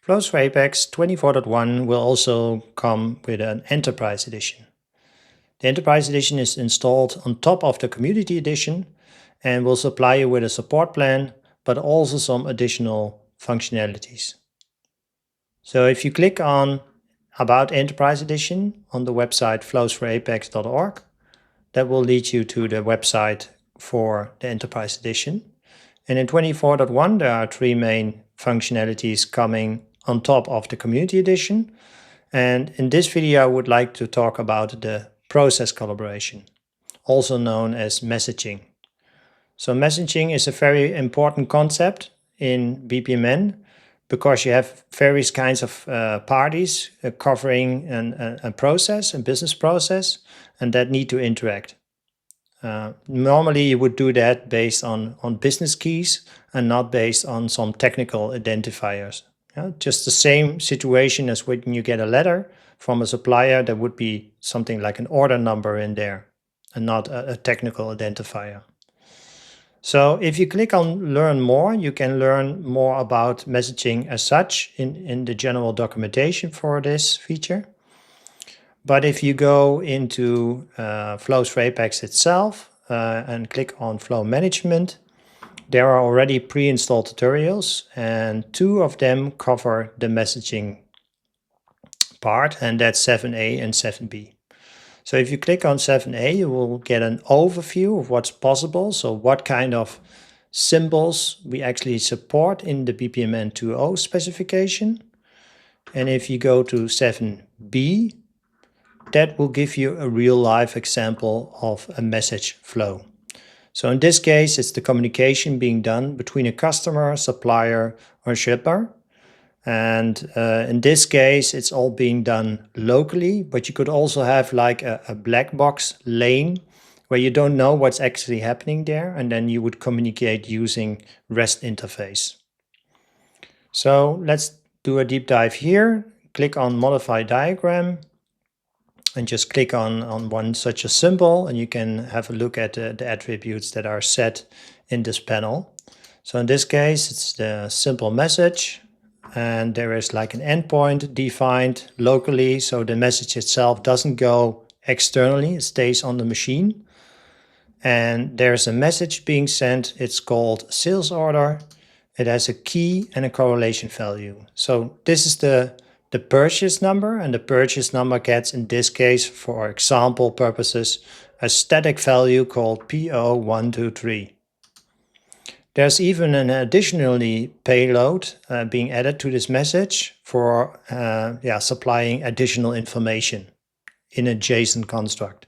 Flows for Apex 24.1 will also come with an Enterprise Edition. The Enterprise Edition is installed on top of the Community Edition and will supply you with a support plan, but also some additional functionalities. So if you click on About Enterprise Edition on the website flowsforapex.org, that will lead you to the website for the Enterprise Edition. And in 24.1 there are three main functionalities coming on top of the Community Edition. And in this video I would like to talk about the process collaboration, also known as messaging. So messaging is a very important concept in BPMN because you have various kinds of parties covering a process, a business process, and that need to interact. Normally you would do that based on business keys and not based on some technical identifiers. Just the same situation as when you get a letter from a supplier, there would be something like an order number in there and not a technical identifier. So if you click on Learn More, you can learn more about messaging as such in the general documentation for this feature. But if you go into Flows for Apex itself and click on Flow Management, there are already pre-installed tutorials, and two of them cover the messaging part, and that's 7a and 7b. So if you click on 7a, you will get an overview of what's possible. So what kind of symbols we actually support in the BPMN 2.0 specification. And if you go to 7b, that will give you a real life example of a message flow. So in this case, it's the communication being done between a customer, supplier, or shipper. And in this case, it's all being done locally, but you could also have like a black box lane where you don't know what's actually happening there, and then you would communicate using REST interface. So let's do a deep dive here. Click on Modify Diagram and just click on one such a symbol, and you can have a look at the attributes that are set in this panel. So in this case, it's the simple message. And there is like an endpoint defined locally, so the message itself doesn't go externally, it stays on the machine. And there's a message being sent, it's called sales order. It has a key and a correlation value. So this is the purchase number, and the purchase number gets, in this case, for example purposes, a static value called PO123. There's even an additionally payload being added to this message for supplying additional information in a JSON construct.